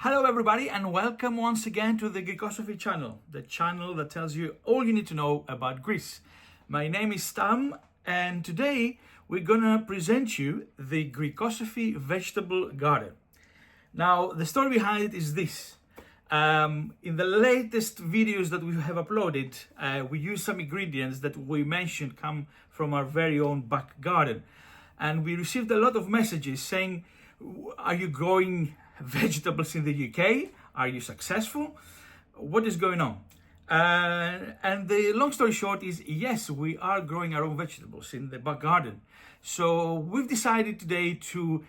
Hello everybody and welcome once again to the Greekosophy channel, the channel that tells you all you need to know about Greece. My name is Tam and today we're gonna present you the Greekosophy vegetable garden. Now the story behind it is this. In the latest videos that we have uploaded, we use some ingredients that we mentioned come from our very own back garden. And we received a lot of messages saying, are you growing vegetables in the UK? Are you successful? What is going on? And the long story short is, yes, we are growing our own vegetables in the back garden. So we've decided today to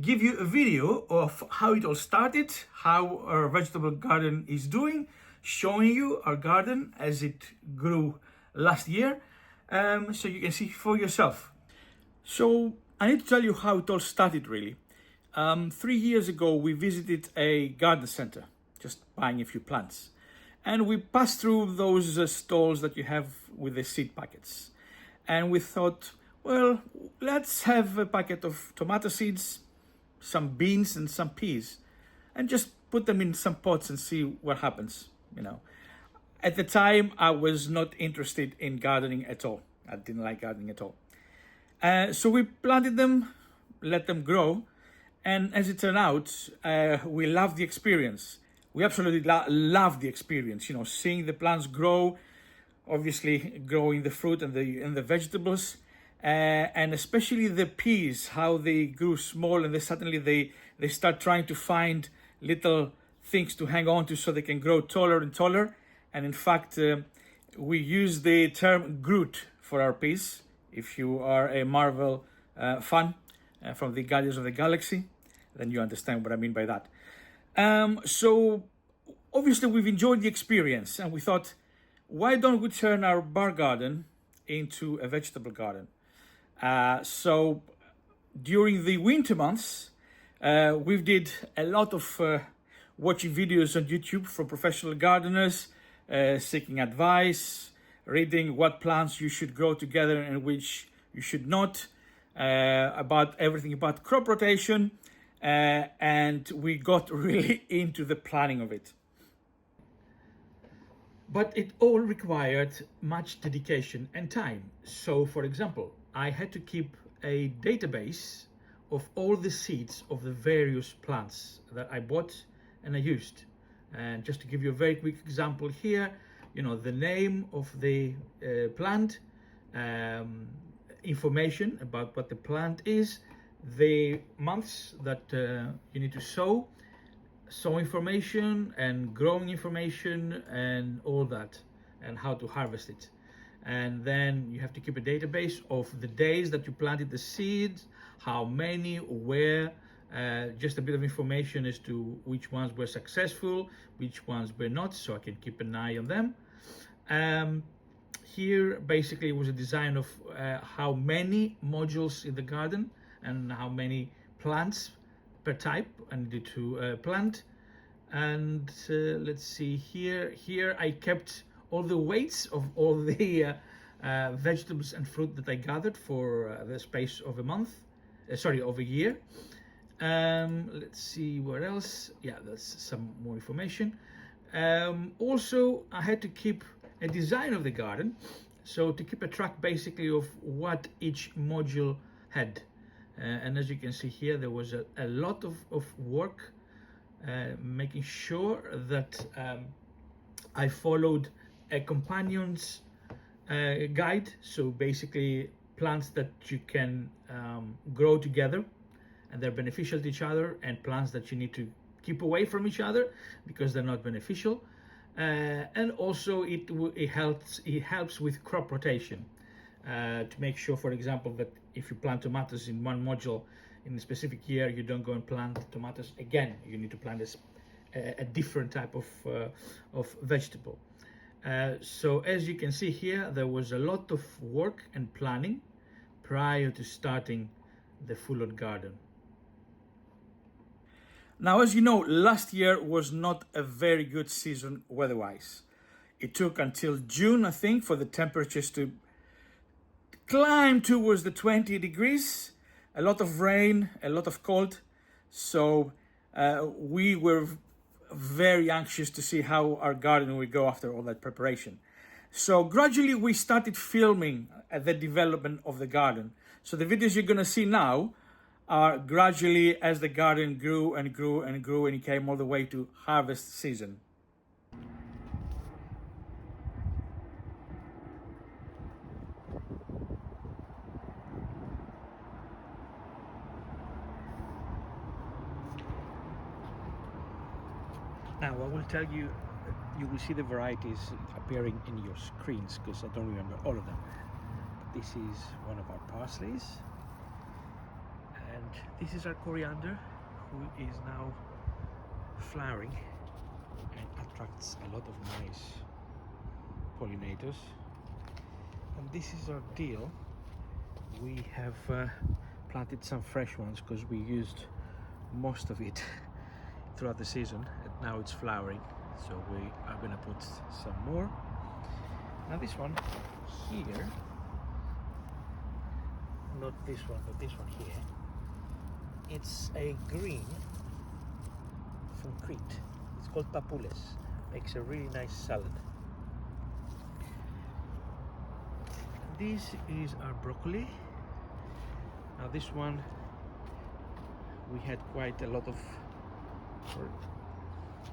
give you a video of how it all started, how our vegetable garden is doing, showing you our garden as it grew last year, so you can see for yourself. So I need to tell you how it all started really. 3 years ago, we visited a garden center, just buying a few plants. And we passed through those stalls that you have with the seed packets. And we thought, well, let's have a packet of tomato seeds, some beans and some peas, and just put them in some pots and see what happens, At the time, I was not interested in gardening at all. I didn't like gardening at all. So we planted them, let them grow. And as it turned out, we loved the experience. We absolutely loved the experience, seeing the plants grow, obviously growing the fruit and the vegetables, and especially the peas, how they grew small and they start trying to find little things to hang on to so they can grow taller and taller. And in fact, we use the term Groot for our peas. If you are a Marvel fan, from the Guardians of the Galaxy, then you understand what I mean by that. So obviously we've enjoyed the experience and we thought, why don't we turn our bar garden into a vegetable garden? So during the winter months, we did a lot of watching videos on YouTube from professional gardeners, seeking advice, reading what plants you should grow together and which you should not, about everything about crop rotation, and we got really into the planning of it. But it all required much dedication and time. So for example, I had to keep a database of all the seeds of the various plants that I bought and I used. And just to give you a very quick example here, the name of the plant, information about what the plant is, the months that you need to sow information and growing information and all that, and how to harvest it. And then you have to keep a database of the days that you planted the seeds, how many, where, just a bit of information as to which ones were successful, which ones were not, so I can keep an eye on them. Here basically was a design of how many modules in the garden and how many plants per type I needed to plant. And let's see here I kept all the weights of all the vegetables and fruit that I gathered for the space of of a year. Let's see what else. Yeah, that's some more information. Also I had to keep a design of the garden, so to keep a track basically of what each module had. And as you can see here, there was a lot of work making sure that I followed a companion's guide. So basically plants that you can grow together and they're beneficial to each other, and plants that you need to keep away from each other because they're not beneficial. And also it helps with crop rotation, to make sure, for example, that if you plant tomatoes in one module in a specific year, you don't go and plant tomatoes again. You need to plant a different type of vegetable. So as you can see here, there was a lot of work and planning prior to starting the full-on garden. Now, as you know, last year was not a very good season weather-wise. It took until June, I think, for the temperatures to climb towards the 20 degrees. A lot of rain, a lot of cold. So we were very anxious to see how our garden would go after all that preparation. So gradually we started filming the development of the garden. So the videos you're going to see now are gradually as the garden grew and grew and grew, and it came all the way to harvest season. Now I will tell you, you will see the varieties appearing in your screens because I don't remember all of them. This is one of our parsleys, and this is our coriander, who is now flowering and attracts a lot of nice pollinators. And this is our dill. We have planted some fresh ones because we used most of it throughout the season, and now it's flowering, so we are going to put some more. Now this one here, not this one but this one here, it's a green from Crete. It's called papoules. Makes a really nice salad. This is our broccoli. Now this one we had quite a lot of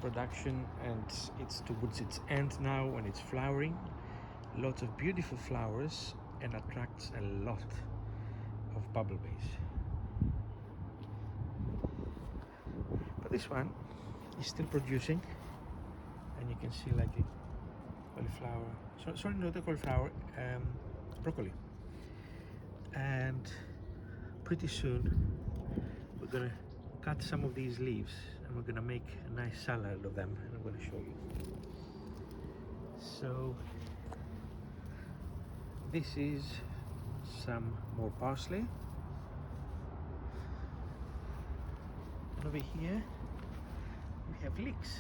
production, and it's towards its end now when it's flowering. Lots of beautiful flowers, and attracts a lot of bumblebees. But this one is still producing, and you can see like the cauliflower, sorry, not the cauliflower, broccoli. And pretty soon we're gonna cut some of these leaves and we're gonna make a nice salad of them, and I'm gonna show you. So this is some more parsley. And over here we have leeks,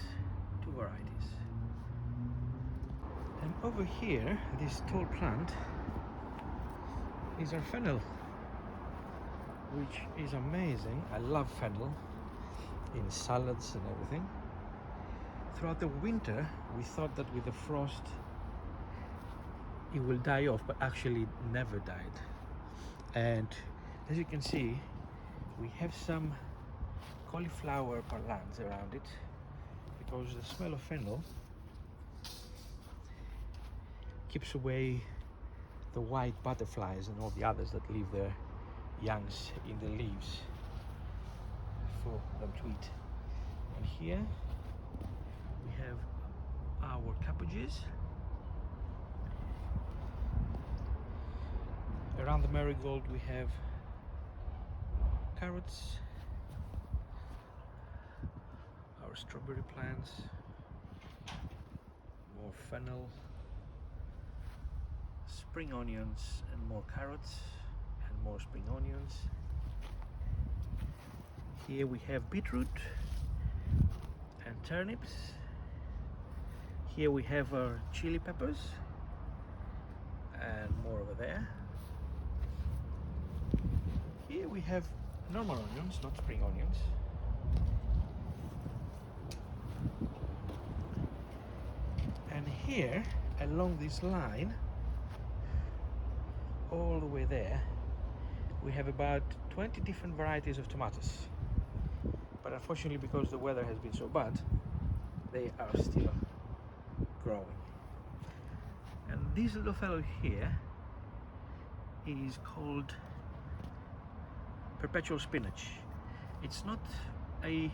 2 varieties. And over here, this tall plant is our fennel, which is amazing. I love fennel in salads and everything. Throughout the winter we thought that with the frost it will die off, but actually it never died. And as you can see, we have some cauliflower parlants around it, because the smell of fennel keeps away the white butterflies and all the others that leave their youngs in the leaves for them to eat. And here we have our cabbages. Around the marigold we have carrots, our strawberry plants, more fennel, spring onions, and more carrots, and more spring onions. Here we have beetroot and turnips. Here we have our chili peppers, and more over there. Here we have normal onions, not spring onions. And here, along this line, all the way there, we have about 20 different varieties of tomatoes. But unfortunately, because the weather has been so bad, they are still growing. And this little fellow here is called perpetual spinach. It's not a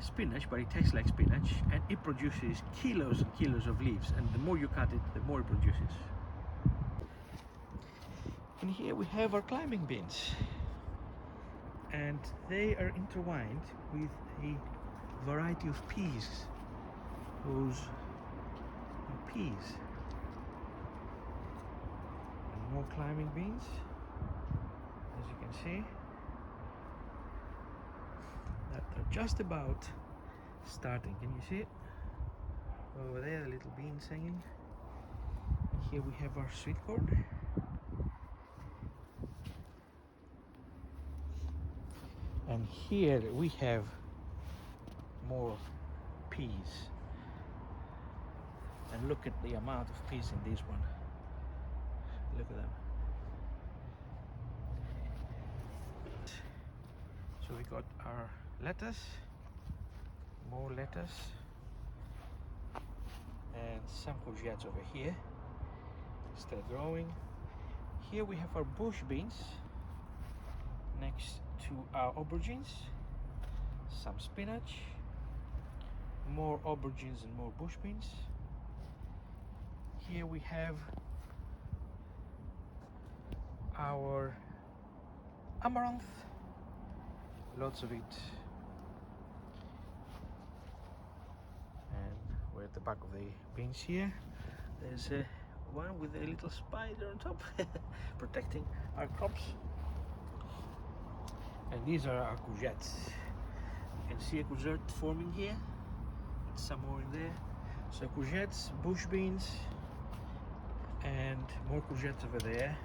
spinach, but it tastes like spinach, and it produces kilos and kilos of leaves, and the more you cut it, the more it produces. And here we have our climbing beans, and they are intertwined with a variety of peas. Those are peas. And more climbing beans, as you can see, that are just about starting. Can you see it? Over there, the little beans hanging. And here we have our sweetcorn. And here we have more peas. And look at the amount of peas in this one. Look at them. So we got our lettuce, more lettuce, and some courgettes over here, still growing. Here we have our bush beans next to our aubergines, some spinach, more aubergines and more bush beans. Here we have our amaranth, lots of it. And we're at the back of the beans here. There's one with a little spider on top protecting our crops. And these are our courgettes. You can see a courgette forming here, and some more in there. So courgettes, bush beans, and more courgettes over there.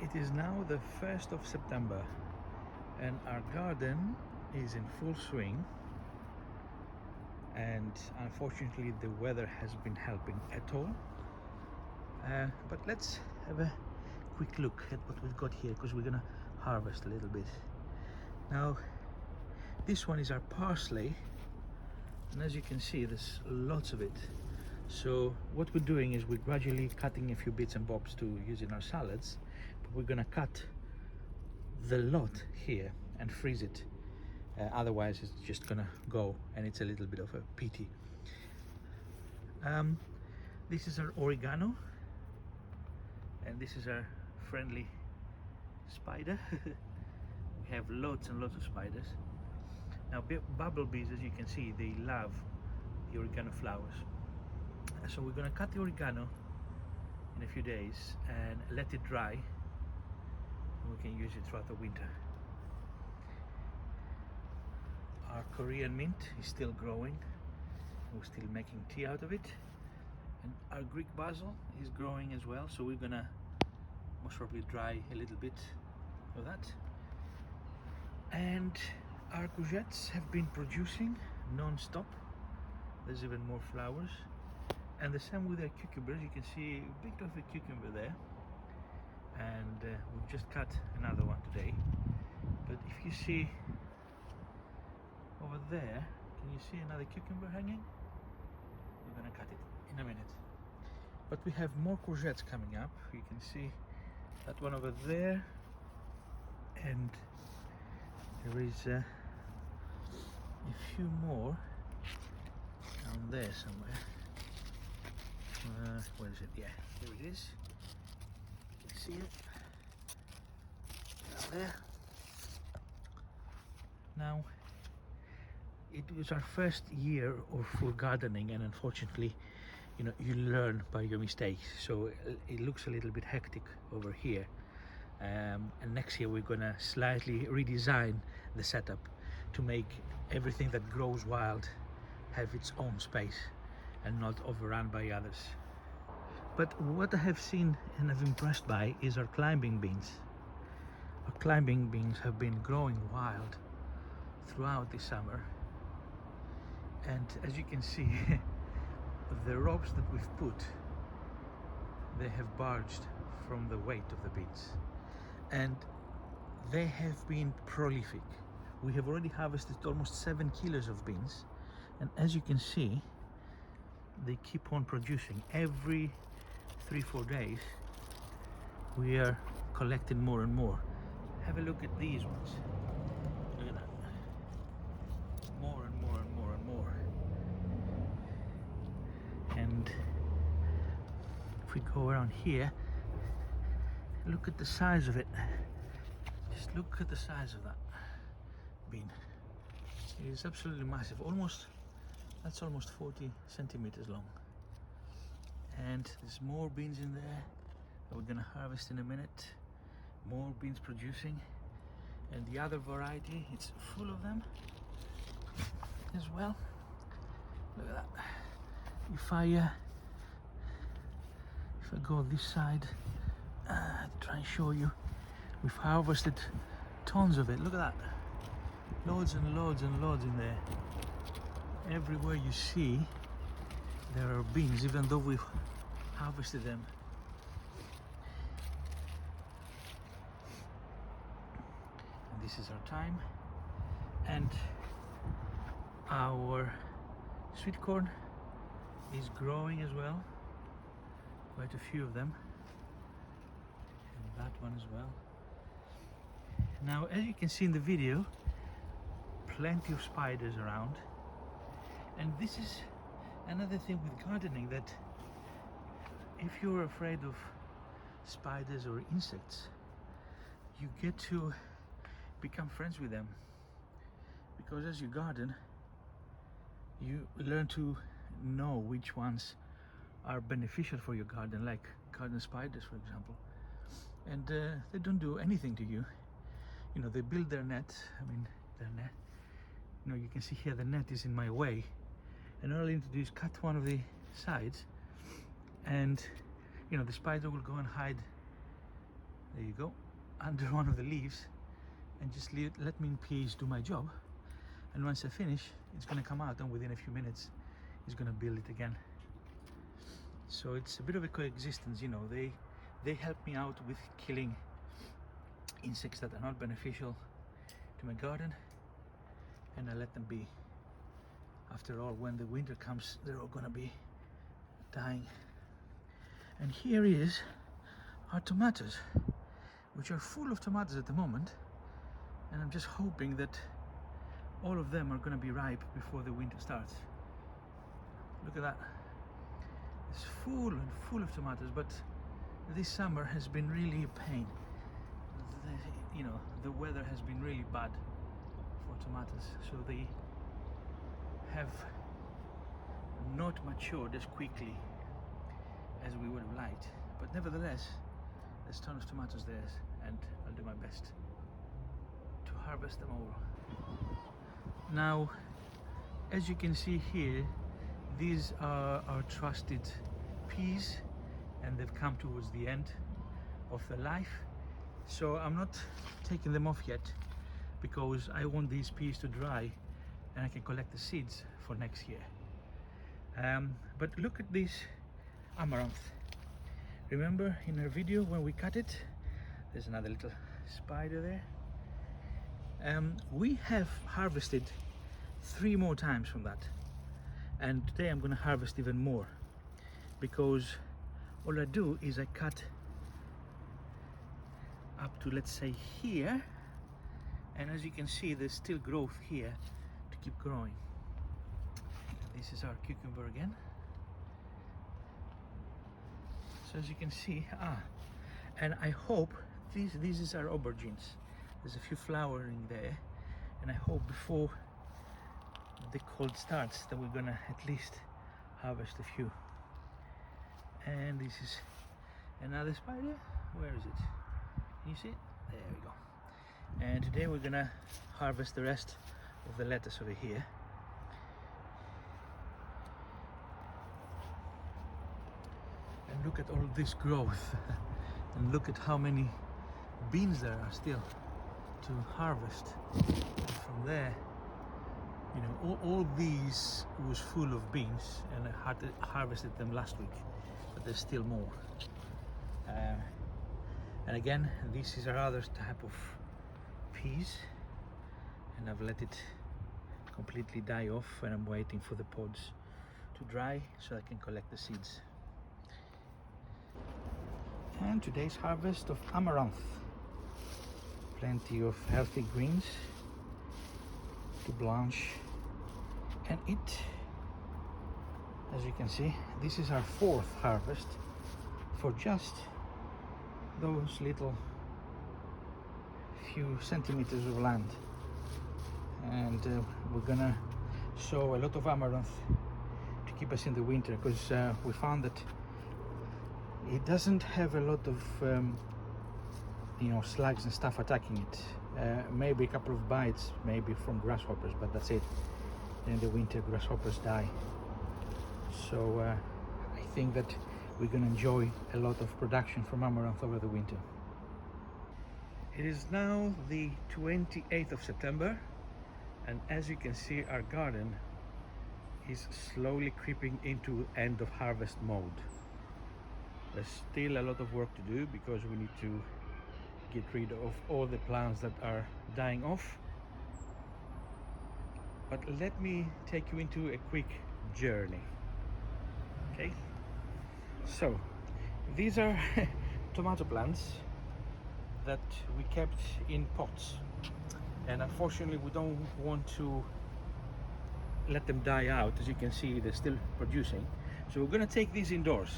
It is now the 1st of September and our garden is in full swing, and unfortunately the weather hasn't been helping at all. But let's have a quick look at what we've got here, because we're gonna harvest a little bit. Now this one is our parsley, and as you can see there's lots of it. So what we're doing is we're gradually cutting a few bits and bobs to use in our salads, but we're gonna cut the lot here and freeze it, otherwise it's just gonna go and it's a little bit of a pity. This is our oregano, and this is our friendly spider. We have lots and lots of spiders. Now bumblebees, as you can see, they love the oregano flowers. So we're going to cut the oregano in a few days and let it dry, and we can use it throughout the winter. Our Korean mint is still growing. We're still making tea out of it. And our Greek basil is growing as well, so we're going to most probably dry a little bit of that. And our courgettes have been producing non-stop. There's even more flowers. And the same with our cucumbers. You can see a bit of a cucumber there, and we've just cut another one today. But if you see over there, can you see another cucumber hanging? We're gonna cut it in a minute. But we have more courgettes coming up. You can see that one over there, and there is a few more down there somewhere. Where is it? Yeah, here it is. You can see it down there. Now, it was our first year of full gardening, and unfortunately, you know, you learn by your mistakes. So it looks a little bit hectic over here. And next year we're gonna slightly redesign the setup to make everything that grows wild have its own space and not overrun by others. But what I have seen and I'm impressed by is our climbing beans. Our climbing beans have been growing wild throughout the summer, and as you can see, the ropes that we've put, they have barged from the weight of the beans, and they have been prolific. We have already harvested almost 7 kilos of beans, and as you can see, they keep on producing. Every 3-4 days we are collecting more and more. Have a look at these ones. Look at that. More and more and more and more. And if we go around here, Look at the size of it. Just look at the size of that bean. It is absolutely massive. That's almost 40 centimeters long. And there's more beans in there that we're gonna harvest in a minute. More beans producing. And the other variety, it's full of them as well. Look at that. If I go this side, to try and show you, we've harvested tons of it. Look at that. Loads and loads and loads in there. Everywhere you see, there are beans, even though we've harvested them. And this is our time. And our sweet corn is growing as well. Quite a few of them. And that one as well. Now, as you can see in the video, plenty of spiders around. And this is another thing with gardening, that if you're afraid of spiders or insects, you get to become friends with them. Because as you garden, you learn to know which ones are beneficial for your garden, like garden spiders, for example. And they don't do anything to you. You know, they build their net. I mean, their net. You know, you can see here the net is in my way. And all I need to do is cut one of the sides, and you know, the spider will go and hide, there you go, under one of the leaves, and just let me in peace do my job. And once I finish, it's going to come out, and within a few minutes it's going to build it again. So it's a bit of a coexistence, you know. They help me out with killing insects that are not beneficial to my garden, and I let them be. After all, when the winter comes, they're all gonna be dying. And here is our tomatoes, which are full of tomatoes at the moment, and I'm just hoping that all of them are gonna be ripe before the winter starts. Look at that. It's full and full of tomatoes, but this summer has been really a pain. You know, the weather has been really bad for tomatoes, so they have not matured as quickly as we would have liked. But nevertheless, there's tons of tomatoes there, and I'll do my best to harvest them all. Now, as you can see here, these are our trusted peas, and they've come towards the end of their life. So I'm not taking them off yet, because I want these peas to dry and I can collect the seeds for next year. But look at this amaranth. Remember in our video when we cut it? There's another little spider there. We have harvested 3 more times from that, and today I'm going to harvest even more, because all I do is I cut up to, let's say, here, and as you can see, there's still growth here to keep growing. This is our cucumber again. So as you can see, and I hope this is our aubergines. There's a few flowering there, and I hope before the cold starts that we're gonna at least harvest a few. And this is another spider. Where is it? Can you see it? There we go. And today we're gonna harvest the rest of the lettuce over here. And look at all this growth. And look at how many beans there are still to harvest. And from there, you know, all these was full of beans, and I harvested them last week, but there's still more. And again, this is our other type of peas, and I've let it completely die off, and I'm waiting for the pods to dry so I can collect the seeds. And today's harvest of amaranth. Plenty of healthy greens to blanch and eat. As you can see, this is our 4th harvest for just those little few centimeters of land, and we're gonna sow a lot of amaranth to keep us in the winter, because we found that it doesn't have a lot of you know, slugs and stuff attacking it. Maybe a couple of bites, maybe from grasshoppers, but that's it. In the winter, grasshoppers die. So I think that we're going to enjoy a lot of production from amaranth over the winter. It is now the 28th of September, and as you can see, our garden is slowly creeping into end of harvest mode. There's still a lot of work to do because we need to get rid of all the plants that are dying off. But let me take you into a quick journey. Okay, so these are tomato plants that we kept in pots, and unfortunately we don't want to let them die out. As you can see, they're still producing, so we're going to take these indoors.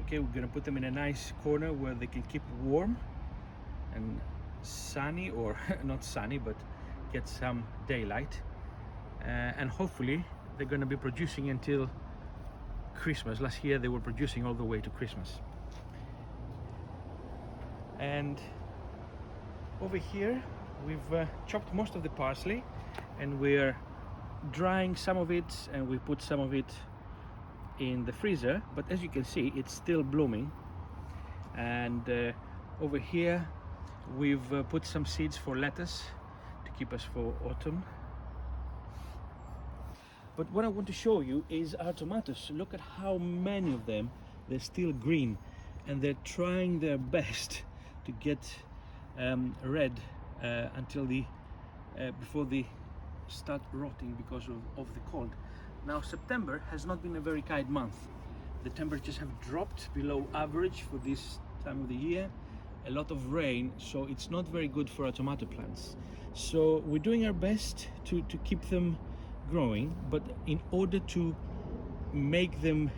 Okay, we're going to put them in a nice corner where they can keep warm and sunny, or not sunny, but get some daylight, and hopefully they're going to be producing until Christmas. Last year they were producing all the way to Christmas. And over here we've chopped most of the parsley, and we're drying some of it, and we put some of it in the freezer. But as you can see, it's still blooming. And over here we've put some seeds for lettuce to keep us for autumn. But what I want to show you is our tomatoes. Look at how many of them, they're still green, and they're trying their best to get red until before they start rotting because of the cold. Now September has not been a very kind month. The temperatures have dropped below average for this time of the year. A lot of rain, so it's not very good for our tomato plants. So we're doing our best to keep them growing, but in order to make them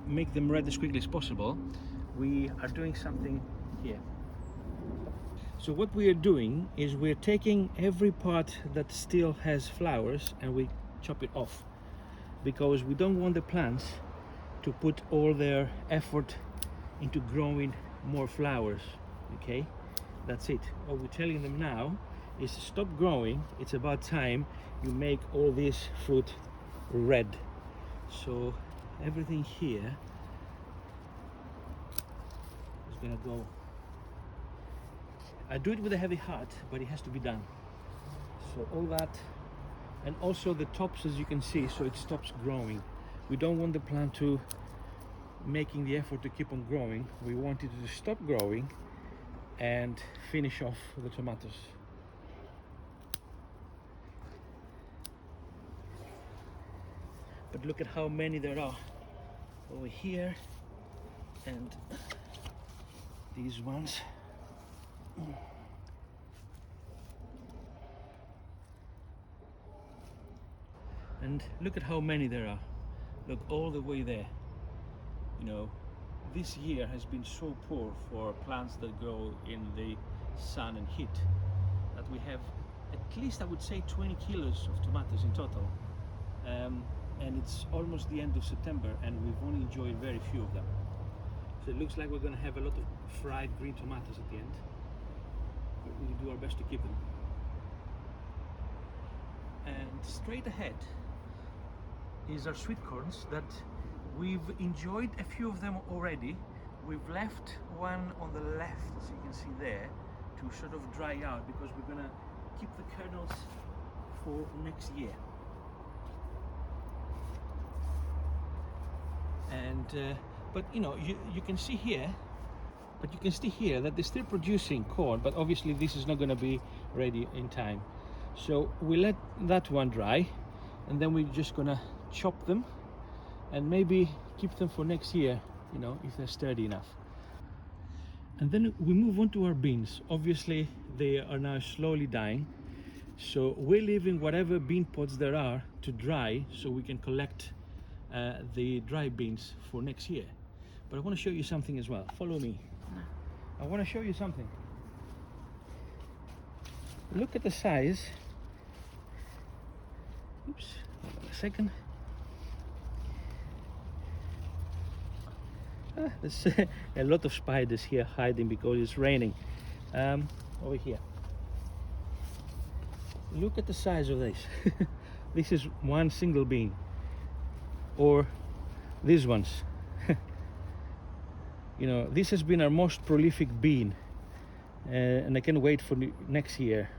make them red as quickly as possible, we are doing something here. So what we are doing is we're taking every part that still has flowers and we chop it off, because we don't want the plants to put all their effort into growing more flowers. Okay, that's it. What we're telling them now is stop growing. It's about time you make all this fruit red. So everything here is gonna go. I do it with a heavy heart, but it has to be done. So all that, and also the tops, as you can see, so it stops growing. We don't want the plant to making the effort to keep on growing. We want it to stop growing and finish off the tomatoes. But look at how many there are over here, and these ones. And look at how many there are. Look all the way there. You know, this year has been so poor for plants that grow in the sun and heat that we have at least, I would say, 20 kilos of tomatoes in total. And it's almost the end of September, and we've only enjoyed very few of them. So it looks like we're going to have a lot of fried green tomatoes at the end. But we'll do our best to keep them. And straight ahead is our sweetcorns that we've enjoyed a few of them already. We've left one on the left, as you can see there, to sort of dry out, because we're going to keep the kernels for next year. And but you know, you can see here, that they're still producing corn, but obviously this is not going to be ready in time. So we let that one dry, and then we're just gonna chop them and maybe keep them for next year, you know, if they're sturdy enough. And then we move on to our beans. Obviously they are now slowly dying, so we're leaving whatever bean pods there are to dry so we can collect the dry beans for next year. But I want to show you something as well. Follow me. I want to show you something. Look at the size. Oops, hold on a second. There's a lot of spiders here hiding because it's raining. Over here. Look at the size of this. This is one single bean. Or these ones. You know, this has been our most prolific bean. And I can't wait for next year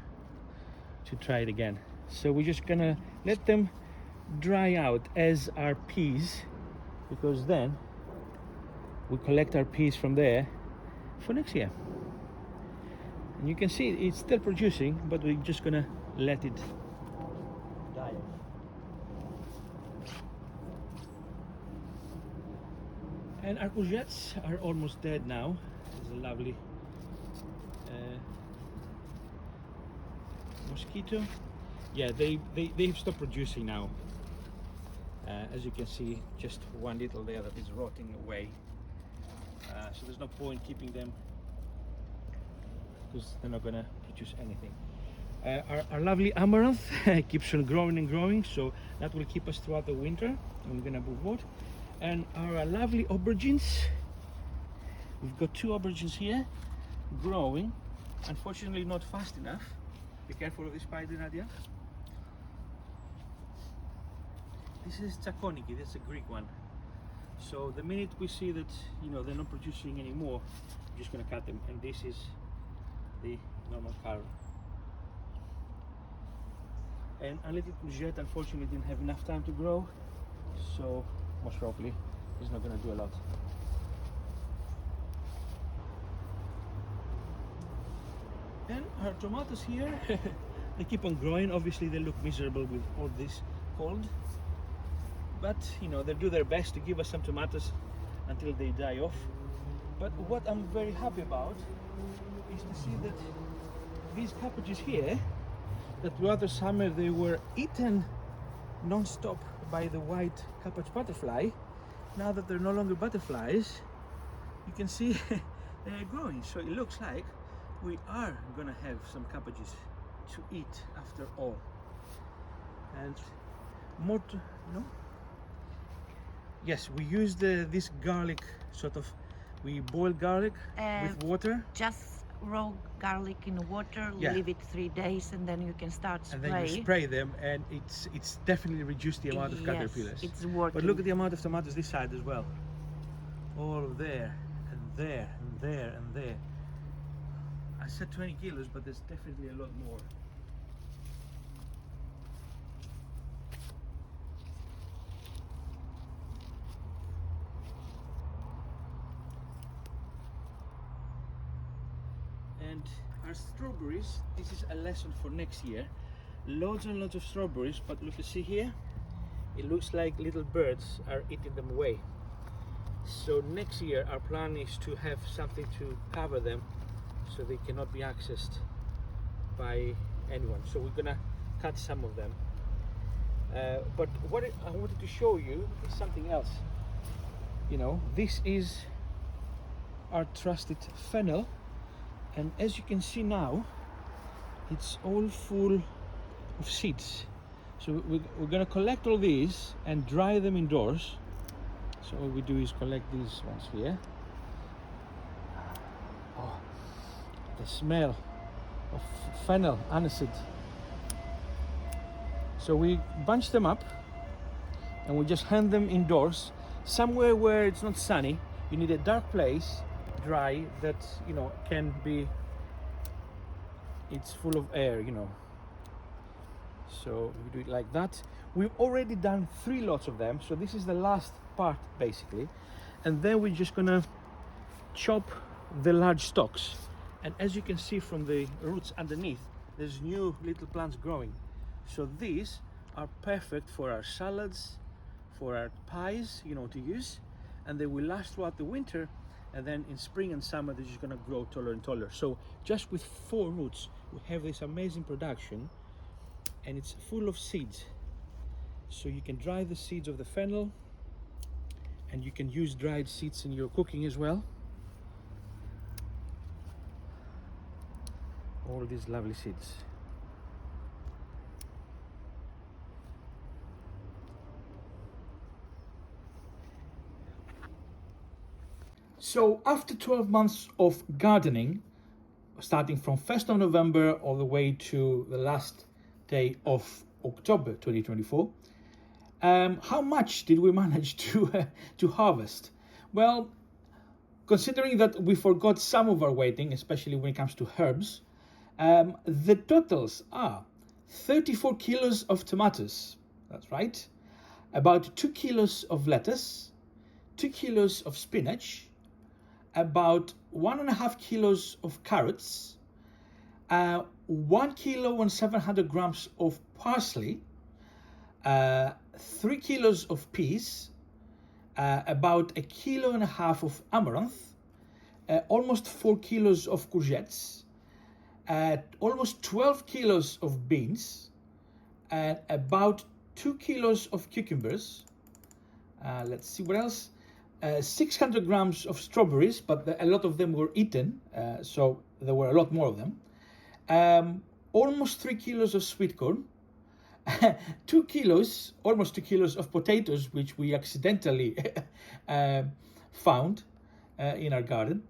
to try it again. So we're just gonna let them dry out as our peas, because then we collect our peas from there for next year. And you can see it's still producing, but we're just gonna let it die off. And our courgettes are almost dead now. There's a lovely mosquito. Yeah, they've stopped producing now. As you can see, just one little there that is rotting away. So there's no point keeping them because they're not gonna produce anything. Our lovely amaranth keeps on growing and growing, so that will keep us throughout the winter, and we're gonna move on. And our lovely aubergines, we've got 2 aubergines here growing, unfortunately not fast enough. Be careful of this spider, Nadia. This is tsakoniki, that's a Greek one. So the minute we see that, you know, they're not producing anymore, we're just going to cut them. And this is the normal color. And a little courgette unfortunately didn't have enough time to grow, so most probably it's not going to do a lot. And our tomatoes here, they keep on growing. Obviously they look miserable with all this cold, but you know, they'll do their best to give us some tomatoes until they die off. But what I'm very happy about is to see that these cabbages here, that throughout the summer they were eaten non-stop by the white cabbage butterfly, now that they're no longer butterflies, you can see they're growing. So it looks like we are gonna have some cabbages to eat after all. And more to, you know, yes, we use this garlic sort of, we boil garlic with water. Just raw garlic in water, Yeah. leave it 3 days, and then you can start And spray. then you spray them, and it's definitely reduced the amount of caterpillars. It's working. But look at the amount of tomatoes this side as well. All there and there and there and there. I said 20 kilos, but there's definitely a lot more. And our strawberries, this is a lesson for next year. Loads and loads of strawberries, but look, you see here, it looks like little birds are eating them away. So next year our plan is to have something to cover them so they cannot be accessed by anyone. So we're gonna cut some of them. But what I wanted to show you is something else. You know, this is our trusted fennel. And as you can see now, it's all full of seeds. So we're going to collect all these and dry them indoors. So all we do is collect these ones here. Oh, the smell of fennel, aniseed. So we bunch them up and we just hang them indoors, somewhere where it's not sunny. You need a dark place, dry, that, you know, can be, it's full of air, you know. So we do it like that. We've already done 3 lots of them, so this is the last part basically. And then we're just gonna chop the large stalks. And as you can see from the roots underneath, there's new little plants growing. So these are perfect for our salads, for our pies, you know, to use, and they will last throughout the winter. And then in spring and summer they're just going to grow taller and taller. So just with 4 roots we have this amazing production, and it's full of seeds. So you can dry the seeds of the fennel, And you can use dried seeds in your cooking as well. All these lovely seeds. So after 12 months of gardening, starting from 1st of November all the way to the last day of October 2024, how much did we manage to harvest? Well, considering that we forgot some of our weighting, especially when it comes to herbs, the totals are 34 kilos of tomatoes, that's right, about 2 kilos of lettuce, 2 kilos of spinach, about 1.5 kilos of carrots, 1 kilo and 700 grams of parsley, 3 kilos of peas, about 1.5 kilos of amaranth, almost 4 kilos of courgettes, almost 12 kilos of beans, and about 2 kilos of cucumbers. Let's see what else. 600 grams of strawberries, but a lot of them were eaten, so there were a lot more of them. Almost 3 kilos of sweetcorn, 2 kilos, almost 2 kilos of potatoes, which we accidentally found in our garden.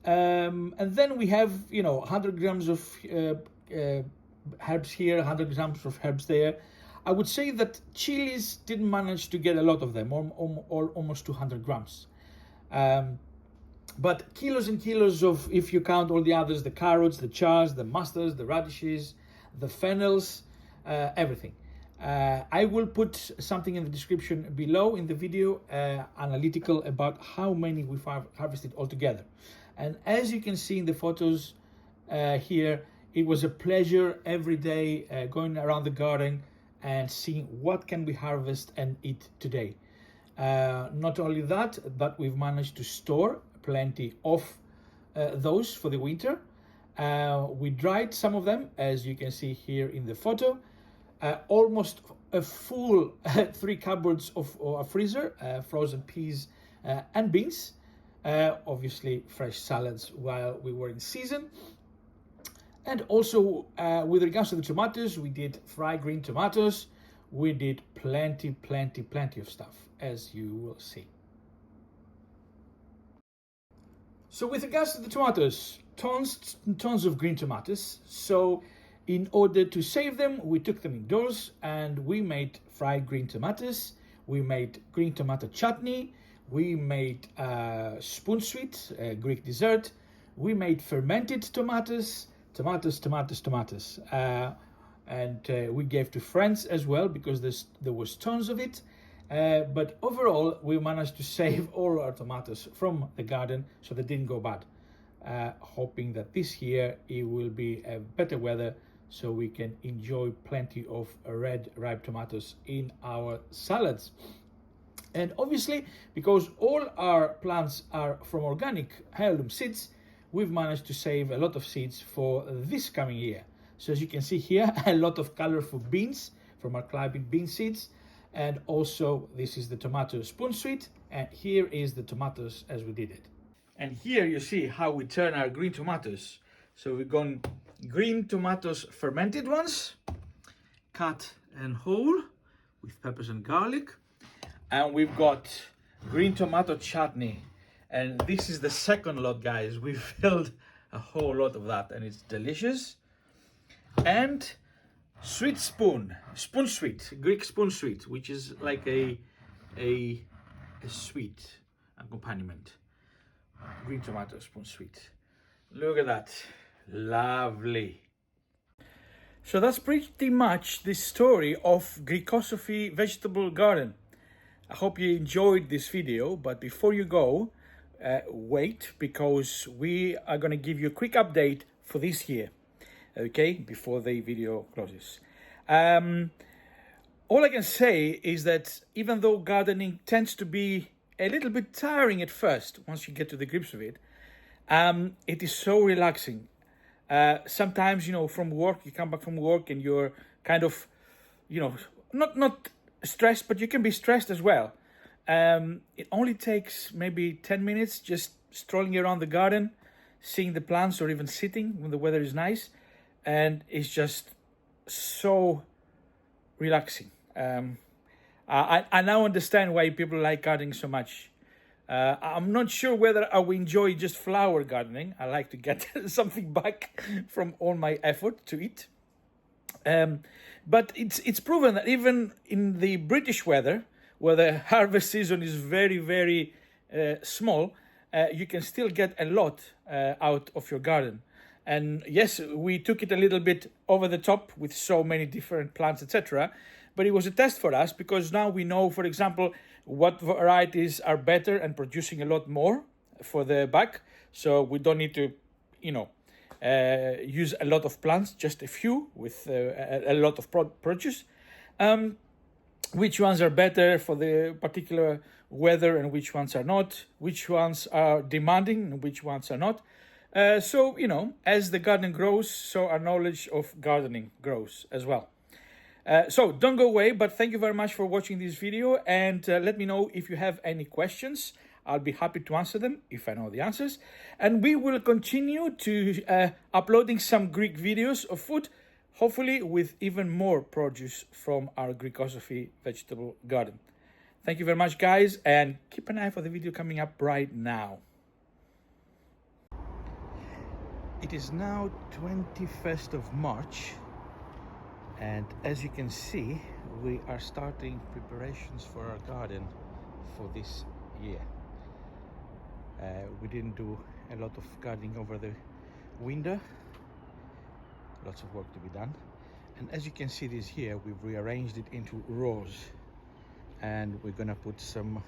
And then we have, 100 grams of herbs here, 100 grams of herbs there. I would say that chillies didn't manage to get a lot of them, almost 200 grams. But kilos and kilos of, if you count all the others, the carrots, the chives, the mustards, the radishes, the fennels, everything. I will put something in the description below in the video, analytical about how many we've harvested altogether. And as you can see in the photos here, it was a pleasure every day going around the garden and seeing what can we harvest and eat today. Not only that, but we've managed to store plenty of those for the winter. We dried some of them, as you can see here in the photo. Almost a full 3 cupboards of a freezer, frozen peas and beans. Obviously fresh salads while we were in season. And also with regards to the tomatoes, we did fried green tomatoes. We did plenty of stuff, as you will see. So with regards to the tomatoes, tons and tons of green tomatoes. So in order to save them, we took them indoors and we made fried green tomatoes. We made green tomato chutney. We made spoon sweet, Greek dessert. We made fermented tomatoes. And we gave to friends as well because there was tons of it. But overall, we managed to save all our tomatoes from the garden so they didn't go bad. Hoping that this year it will be a better weather so we can enjoy plenty of red ripe tomatoes in our salads. And obviously, because all our plants are from organic heirloom seeds, we've managed to save a lot of seeds for this coming year. So as you can see here, a lot of colorful beans from our climbing bean seeds. And also this is the tomato spoon sweet. And here is the tomatoes as we did it. And here you see how we turn our green tomatoes. So we've gone green tomatoes, fermented ones, cut and whole with peppers and garlic. And we've got green tomato chutney. And this is the second lot, guys. We filled a whole lot of that and it's delicious. And sweet spoon sweet, Greek spoon sweet, which is like a sweet accompaniment. Green tomato spoon sweet. Look at that, lovely. So that's pretty much the story of Greekosophy vegetable garden. I hope you enjoyed this video, but before you go, wait, because we are going to give you a quick update for this year, okay, before the video closes. All I can say is that even though gardening tends to be a little bit tiring at first, once you get to the grips of it, it is so relaxing. Sometimes, from work, you come back from work and you're kind of, not stressed, but you can be stressed as well. It only takes maybe 10 minutes just strolling around the garden, seeing the plants, or even sitting when the weather is nice. And it's just so relaxing. I now understand why people like gardening so much. I'm not sure whether I will enjoy just flower gardening. I like to get something back from all my effort to eat. But it's proven that even in the British weather, where the harvest season is very, very small, you can still get a lot out of your garden. And yes, we took it a little bit over the top with so many different plants, etc. But it was a test for us, because now we know, for example, what varieties are better and producing a lot more for the back. So we don't need to, use a lot of plants, just a few with a lot of produce. Which ones are better for the particular weather and which ones are not, which ones are demanding and which ones are not. So, as the garden grows, so our knowledge of gardening grows as well. So don't go away, but thank you very much for watching this video, and let me know if you have any questions. I'll be happy to answer them if I know the answers. And we will continue to uploading some Greek videos of food, hopefully with even more produce from our Greekosophy vegetable garden. Thank you very much, guys, and keep an eye for the video coming up right now. It is now 21st of March, and as you can see, we are starting preparations for our garden for this year. We didn't do a lot of gardening over the winter. Lots of work to be done. And as you can see this here, we've rearranged it into rows, and we're gonna put some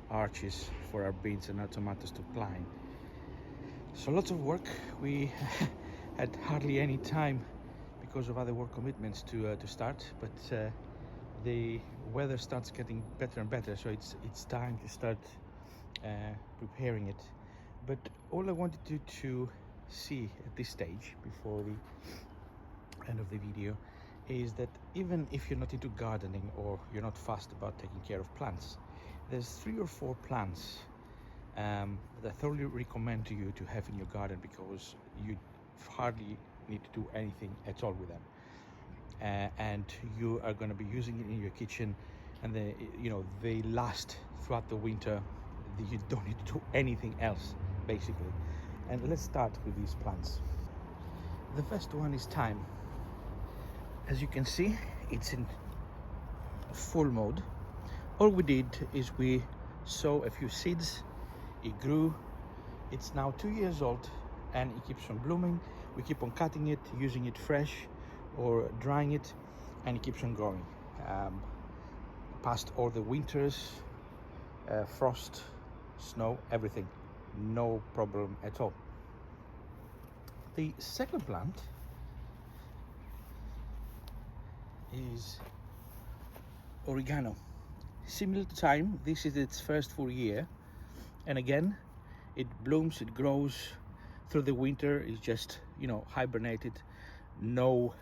arches for our beans and our tomatoes to climb. So lots of work. We had hardly any time because of other work commitments to start, but the weather starts getting better and better, so it's time to start preparing it. But all I wanted you to see at this stage, before the end of the video, is that even if you're not into gardening or you're not fussed about taking care of plants, there's 3 or 4 plants that I thoroughly recommend to you to have in your garden, because you hardly need to do anything at all with them, and you are going to be using it in your kitchen, and they last throughout the winter. You don't need to do anything else, basically. And let's start with these plants. The first one is thyme. As you can see, it's in full mode. All we did is we sow a few seeds. It grew. It's now 2 years old, and it keeps on blooming. We keep on cutting it, using it fresh or drying it, and it keeps on growing past all the winters, frost, snow, everything, no problem at all. The second plant is oregano. Similar to thyme, this is its first full year, and again, it blooms, it grows through the winter. It's just hibernated, no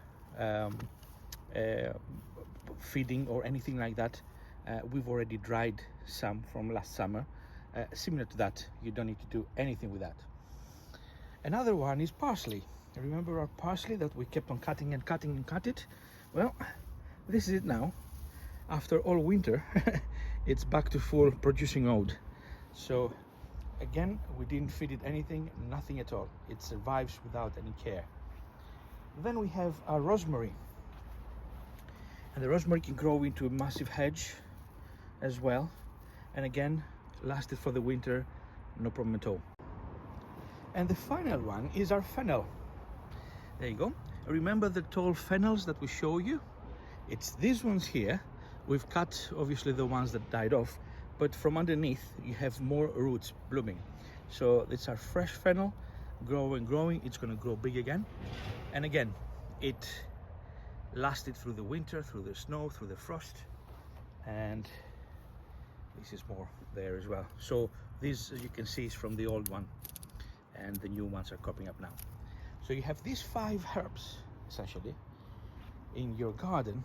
feeding or anything like that. We've already dried some from last summer. Similar to that, you don't need to do anything with that. Another one is parsley. Remember our parsley that we kept on cutting and cutting and cut it? Well, this is it now. After all winter, it's back to full producing mode. So again, we didn't feed it anything, nothing at all. It survives without any care. Then we have our rosemary. And the rosemary can grow into a massive hedge as well. And again, lasted for the winter, no problem at all. And the final one is our fennel. There you go. Remember the tall fennels that we show you? It's these ones here. We've cut obviously the ones that died off, but from underneath you have more roots blooming. So it's our fresh fennel, growing. It's going to grow big again. And again, it lasted through the winter, through the snow, through the frost, and this is more there as well. So this, as you can see, is from the old one, and the new ones are cropping up now. So you have these 5 herbs essentially in your garden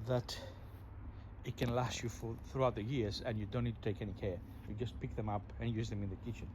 that it can last you for throughout the years, and you don't need to take any care. You just pick them up and use them in the kitchen.